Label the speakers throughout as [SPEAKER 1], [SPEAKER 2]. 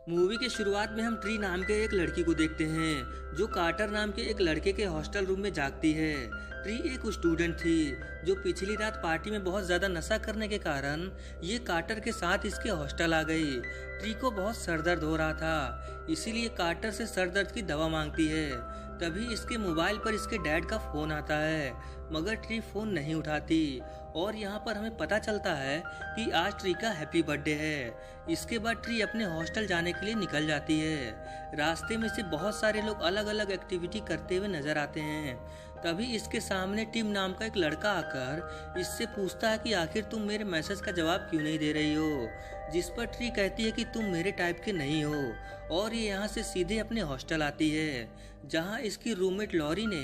[SPEAKER 1] Movie की शुरुआत में हम ट्री नाम के एक लड़की को देखते हैं जो कार्टर नाम के एक लड़के के हॉस्टल रूम में जागती है। ट्री एक स्टूडेंट थी जो पिछली रात पार्टी में बहुत ज्यादा नशा करने के कारण ये कार्टर के साथ इसके हॉस्टल आ गई। ट्री को बहुत सरदर्द हो रहा था, इसीलिए कार्टर से सरदर्द की दवा मांगती है। तभी इसके मोबाइल पर इसके डैड का फोन आता है, मगर ट्री फोन नहीं उठाती और यहाँ पर हमें पता चलता है कि आज ट्री का हैप्पी बर्थडे है। इसके बाद ट्री अपने हॉस्टल जाने के लिए निकल जाती है। रास्ते में से बहुत सारे लोग अलग अलग एक्टिविटी करते हुए नजर आते हैं। तभी इसके सामने टिम नाम का एक लड़का आकर इससे पूछता है कि आखिर तुम मेरे मैसेज का जवाब क्यों नहीं दे रही हो, जिस पर ट्री कहती है कि तुम मेरे टाइप के नहीं हो और ये यहाँ से सीधे अपने हॉस्टल आती है, जहाँ इसकी रूममेट लॉरी ने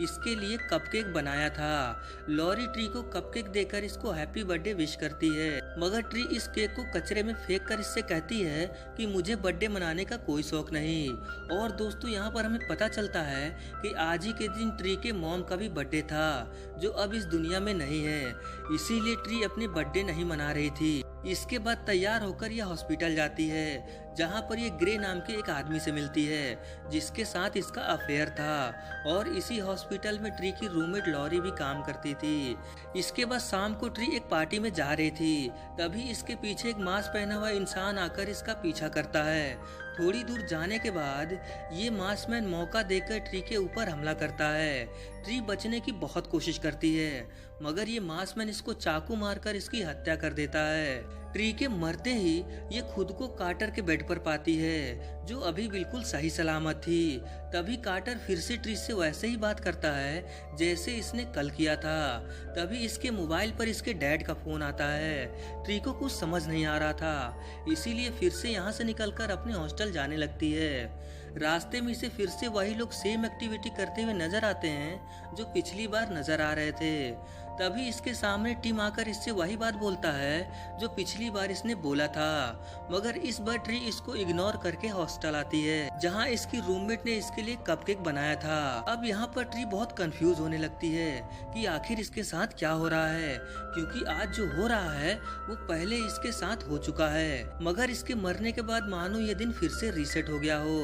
[SPEAKER 1] इसके लिए कपकेक बनाया था। लॉरी ट्री को कपकेक देकर इसको हैप्पी बर्थडे विश करती है, मगर ट्री इस केक को कचरे में फेंक कर इससे कहती है कि मुझे बर्थडे मनाने का कोई शौक नहीं। और दोस्तों यहाँ पर हमें पता चलता है कि आज ही के दिन ट्री के मॉम का भी बर्थडे था, जो अब इस दुनिया में नहीं है, इसीलिए ट्री अपने बर्थडे नहीं मना रही थी। इसके बाद तैयार होकर यह हॉस्पिटल जाती है, जहां पर ये ग्रे नाम के एक आदमी से मिलती है जिसके साथ इसका अफेयर था, और इसी हॉस्पिटल में ट्री की रूममेट लॉरी भी काम करती थी। इसके बाद शाम को ट्री एक पार्टी में जा रही थी, तभी इसके पीछे एक मास्क पहना हुआ इंसान आकर इसका पीछा करता है। थोड़ी दूर जाने के बाद ये मास्कमैन मौका देकर ट्री के ऊपर हमला करता है। ट्री बचने की बहुत कोशिश करती है, मगर ये मास्कमैन इसको चाकू मारकर इसकी हत्या कर देता है। ट्री के मरते ही ये खुद को कार्टर के बेड पर पाती है, जो अभी बिल्कुल सही सलामत थी। तभी कार्टर फिर से ट्री से वैसे ही बात करता है जैसे इसने कल किया था। तभी इसके मोबाइल पर इसके डैड का फोन आता है। ट्री को कुछ समझ नहीं आ रहा था, इसीलिए फिर से यहाँ से निकलकर अपने हॉस्टल जाने लगती है। रास्ते में इसे फिर से वही लोग सेम एक्टिविटी करते हुए नजर आते हैं जो पिछली बार नजर आ रहे थे। तभी इसके सामने टिम आकर इससे वही बात बोलता है जो पिछली बार इसने बोला था, मगर इस बार ट्री इसको इग्नोर करके हॉस्टल आती है, जहां इसकी रूममेट ने इसके लिए कपकेक बनाया था। अब यहाँ पर ट्री बहुत कंफ्यूज होने लगती है कि आखिर इसके साथ क्या हो रहा है, क्योंकि आज जो हो रहा है वो पहले इसके साथ हो चुका है, मगर इसके मरने के बाद मानो ये दिन फिर से रीसेट हो गया हो।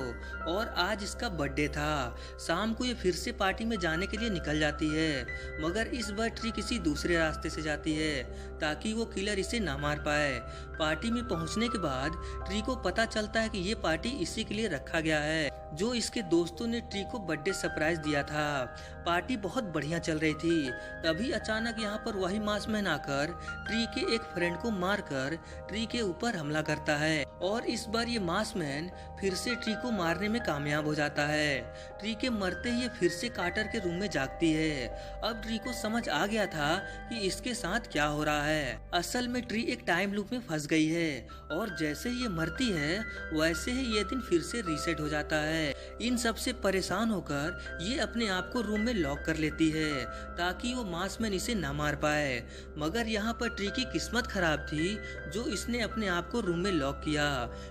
[SPEAKER 1] और आज इसका बर्थडे था। शाम को ये फिर से पार्टी में जाने के लिए निकल जाती है, मगर इस बार ट्री किसी दूसरे रास्ते से जाती है ताकि वो किलर इसे ना मार पाए। पार्टी में पहुंचने के बाद ट्री को पता चलता है कि ये पार्टी इसी के लिए रखा गया है, जो इसके दोस्तों ने ट्री को बर्थडे सरप्राइज दिया था। पार्टी बहुत बढ़िया चल रही थी। तभी अचानक यहाँ पर वही मास्कमैन आकर ट्री के एक फ्रेंड को मारकर ट्री के ऊपर हमला करता है, और इस बार ये मास्कमैन फिर से ट्री को मारने में कामयाब हो जाता है। ट्री के मरते ही ये फिर से कार्टर के रूम में जागती है। अब ट्री को समझ आ गया था कि इसके साथ क्या हो रहा है। असल में ट्री एक टाइम लूप में फंस गई है, और जैसे ही ये मरती है वैसे ही ये दिन फिर से रीसेट हो जाता है। इन सब से परेशान होकर ये अपने आप को रूम में लॉक कर लेती है ताकि वो मास्कमैन इसे ना मार पाए, मगर यहाँ पर ट्री की किस्मत खराब थी जो इसने अपने आप को रूम में लॉक किया,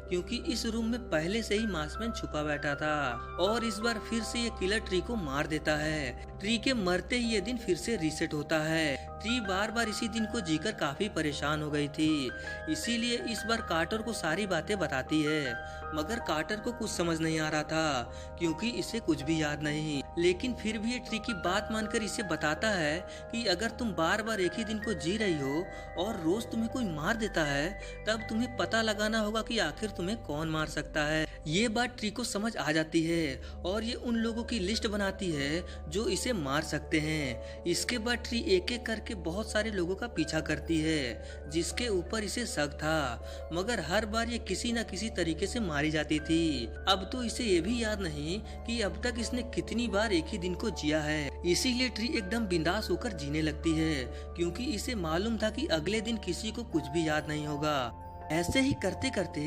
[SPEAKER 1] क्योंकि इस रूम में पहले से ही मास्कमैन छुपा बैठा था, और इस बार फिर से ये किलर ट्री को मार देता है। ट्री के मरते ही ये दिन फिर से रीसेट होता है। ट्री बार बार इसी दिन को जीकर काफी परेशान हो गई थी, इसीलिए इस बार कार्टर को सारी बातें बताती है, मगर कार्टर को कुछ समझ नहीं आ रहा था क्योंकि इसे कुछ भी याद नहीं। लेकिन फिर भी ये ट्री की बात मानकर इसे बताता है कि अगर तुम बार बार एक ही दिन को जी रही हो और रोज तुम्हें कोई मार देता है, तब तुम्हें पता लगाना होगा कि आखिर तुम्हें कौन मार सकता है। ये बात ट्री को समझ आ जाती है और ये उन लोगों की लिस्ट बनाती है जो इसे मार सकते हैं। इसके बाद ट्री एक एक करके बहुत सारे लोगों का पीछा करती है जिसके ऊपर इसे शक था, मगर हर बार ये किसी न किसी तरीके से मारी जाती थी। अब तो इसे ये भी याद नहीं कि अब तक इसने कितनी बार एक ही दिन को जिया है, इसीलिए ट्री एकदम बिंदास होकर जीने लगती है, क्योंकि इसे मालूम था कि अगले दिन किसी को कुछ भी याद नहीं होगा। ऐसे ही करते करते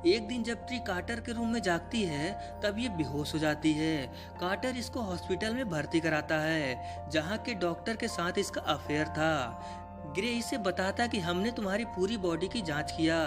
[SPEAKER 1] एक दिन जब ट्री कार्टर के रूम में जागती है, तब ये बेहोश हो जाती है। कार्टर इसको हॉस्पिटल में भर्ती कराता है, जहाँ के डॉक्टर के साथ इसका अफेयर था। ग्रे इसे बताता कि हमने तुम्हारी पूरी बॉडी की जांच किया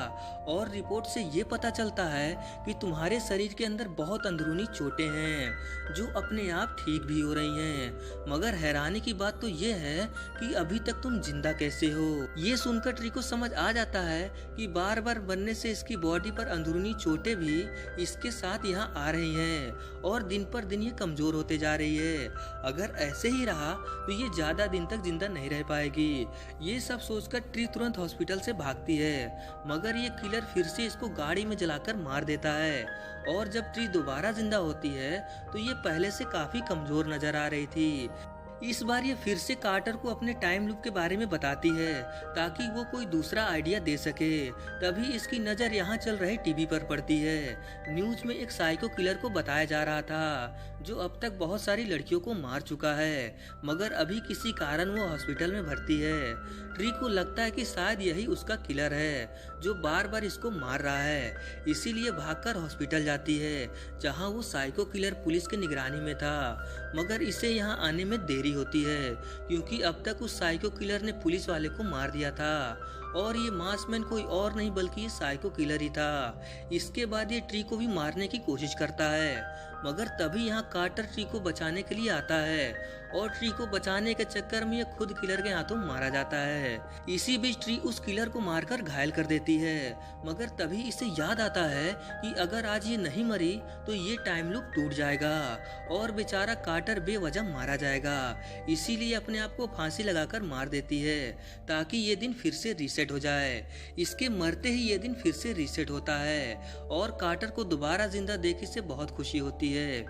[SPEAKER 1] और रिपोर्ट से ये पता चलता है कि तुम्हारे शरीर के अंदर बहुत अंदरूनी चोटें हैं जो अपने आप ठीक भी हो रही हैं। मगर हैरानी की बात तो ये है कि अभी तक तुम जिंदा कैसे हो। ये सुनकर ट्री को समझ आ जाता है कि बार बार बनने से इसकी बॉडी पर अंदरूनी चोटें भी इसके साथ यहाँ आ रही हैं और दिन पर दिन ये कमजोर होते जा रही है। अगर ऐसे ही रहा तो ये ज्यादा दिन तक जिंदा नहीं रह पाएगी। ये सब सोचकर ट्री तुरंत हॉस्पिटल से भागती है, मगर ये किलर फिर से इसको गाड़ी में जलाकर मार देता है। और जब ट्री दोबारा जिंदा होती है तो ये पहले से काफी कमजोर नजर आ रही थी। इस बार ये फिर से कार्टर को अपने टाइम लूप के बारे में बताती है ताकि वो कोई दूसरा आइडिया दे सके। तभी इसकी नज़र यहाँ चल रहे टीवी पर पड़ती है। न्यूज में एक साइको किलर को बताया जा रहा था जो अब तक बहुत सारी लड़कियों को मार चुका है, मगर अभी किसी कारण वो हॉस्पिटल में भर्ती है। ट्री को लगता है कि शायद यही उसका किलर है जो बार बार इसको मार रहा है, इसीलिए भागकर हॉस्पिटल जाती है जहाँ वो साइको किलर पुलिस की निगरानी में था। मगर इसे यहाँ आने में देरी होती है क्योंकि अब तक उस साइको किलर ने पुलिस वाले को मार दिया था और ये मासमैन कोई और नहीं बल्कि ये साइको किलर ही था। इसके बाद ये ट्री को भी मारने की कोशिश करता है, मगर तभी यहाँ कार्टर ट्री को बचाने के लिए आता है और ट्री को बचाने के चक्कर में ये खुद किलर के हाथों मारा जाता है। इसी बीच ट्री उस किलर को मारकर घायल कर देती है, मगर तभी इसे याद आता है कि अगर आज ये नहीं मरी तो ये टाइम लूप टूट जाएगा और बेचारा कार्टर बेवजह मारा जाएगा। इसीलिए अपने आप को फांसी लगाकर मार देती है ताकि ये दिन फिर से रीसेट हो जाए। इसके मरते ही ये दिन फिर से रीसेट होता है और कार्टर को दोबारा जिंदा देख से बहुत खुशी होती है।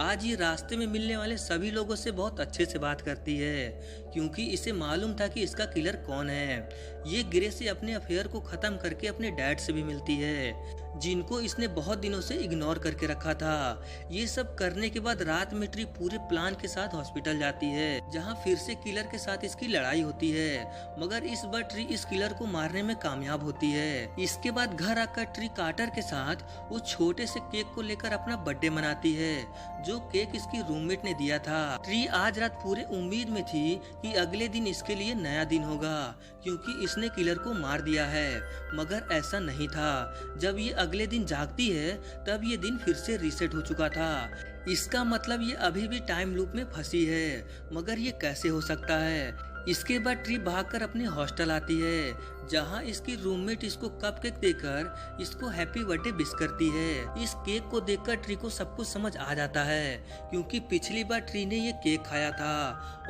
[SPEAKER 1] आज ये रास्ते में मिलने वाले सभी लोगों से बहुत अच्छे से बात करती है क्योंकि इसे मालूम था कि इसका किलर कौन है। ये ग्रे से अपने अफेयर को खत्म करके अपने डैड से भी मिलती है जिनको इसने बहुत दिनों से इग्नोर करके रखा था। ये सब करने के बाद रात में ट्री पूरे प्लान के साथ हॉस्पिटल जाती है जहां फिर से किलर के साथ इसकी लड़ाई होती है, मगर इस बार ट्री इस किलर को मारने में कामयाब होती है। इसके बाद घर आकर ट्री कार्टर के साथ उस छोटे से केक को लेकर अपना बर्थडे मनाती है जो केक इसकी रूममेट ने दिया था। ट्री आज रात पूरे उम्मीद में थी कि अगले दिन इसके लिए नया दिन होगा क्योंकि इसने किलर को मार दिया है, मगर ऐसा नहीं था। जब ये अगले दिन जागती है तब ये दिन फिर से रीसेट हो चुका था। इसका मतलब ये अभी भी टाइम लूप में फंसी है, मगर ये कैसे हो सकता है। इसके बाद ट्री भागकर अपने हॉस्टल आती है जहां इसकी रूममेट इसको कपकेक देकर इसको हैप्पी बर्थडे विश करती है। इस केक को देखकर ट्री को सब कुछ समझ आ जाता है क्योंकि पिछली बार ट्री ने ये केक खाया था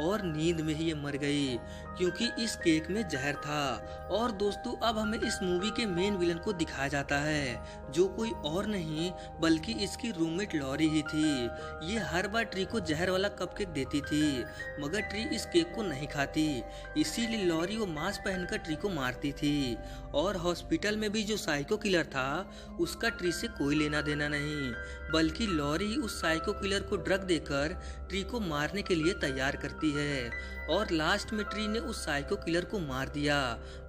[SPEAKER 1] और नींद में ही ये मर गई क्योंकि इस केक में जहर था। और दोस्तों अब हमें इस मूवी के मेन विलन को दिखाया जाता है जो कोई और नहीं बल्कि इसकी रूममेट लॉरी ही थी। ये हर बार ट्री को जहर वाला कपकेक देती थी मगर ट्री इस केक को नहीं खाती, इसीलिए लॉरी वो मास्क पहनकर ट्री को मारती थी। और हॉस्पिटल में भी जो साइको किलर था उसका ट्री से कोई लेना देना नहीं, बल्कि लॉरी उस साइको किलर को ड्रग देकर ट्री को मारने के लिए तैयार करती है। और लास्ट में ट्री ने उस साइको किलर को मार दिया,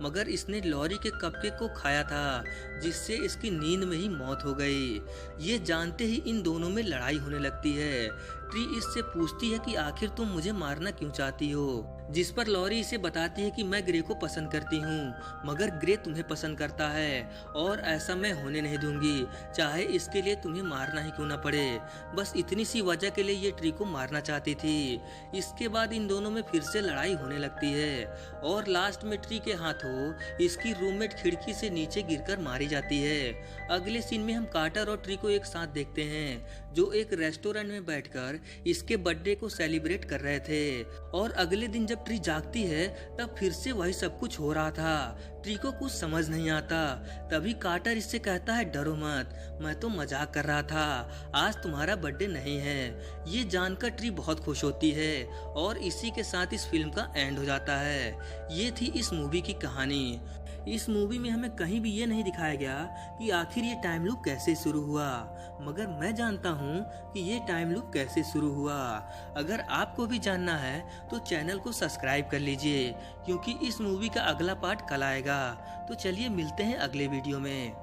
[SPEAKER 1] मगर इसने लॉरी के कपकेक को खाया था जिससे इसकी नींद में ही मौत हो गई। ये जानते ही इन दोनों में लड़ाई होने लगती है। ट्री इससे पूछती है कि आखिर तुम मुझे मारना क्यों चाहती हो, जिस पर लॉरी इसे बताती है कि मैं ग्रे को पसंद करती हूँ मगर ग्रे तुम्हें पसंद करता है और ऐसा मैं होने नहीं दूंगी, चाहे इसके लिए तुम्हें मारना ही क्यों ना पड़े। बस इतनी सी वजह के लिए ये ट्री को मारना चाहती थी। इसके बाद इन दोनों में फिर से लड़ाई होने लगती है और लास्ट में ट्री के हाथों इसकी रूममेट खिड़की से नीचे गिरकर मारी जाती है। अगले सीन में हम कार्टर और ट्री को एक साथ देखते हैं जो एक रेस्टोरेंट में बैठकर इसके बर्थडे को सेलिब्रेट कर रहे थे। और अगले दिन जब ट्री जागती है तब फिर से वही सब कुछ हो रहा था। ट्री को कुछ समझ नहीं आता। तभी कार्टर इससे कहता है डरो मत, मैं तो मजाक कर रहा था, आज तुम्हारा बर्थडे नहीं है। ये जानकर ट्री बहुत खुश होती है और इसी के साथ इस फिल्म का एंड हो जाता है। ये थी इस मूवी की कहानी। इस मूवी में हमें कहीं भी ये नहीं दिखाया गया कि आखिर ये टाइम लूप कैसे शुरू हुआ, मगर मैं जानता हूँ कि ये टाइम लूप कैसे शुरू हुआ। अगर आपको भी जानना है तो चैनल को सब्सक्राइब कर लीजिए क्योंकि इस मूवी का अगला पार्ट कल आएगा। तो चलिए मिलते हैं अगले वीडियो में।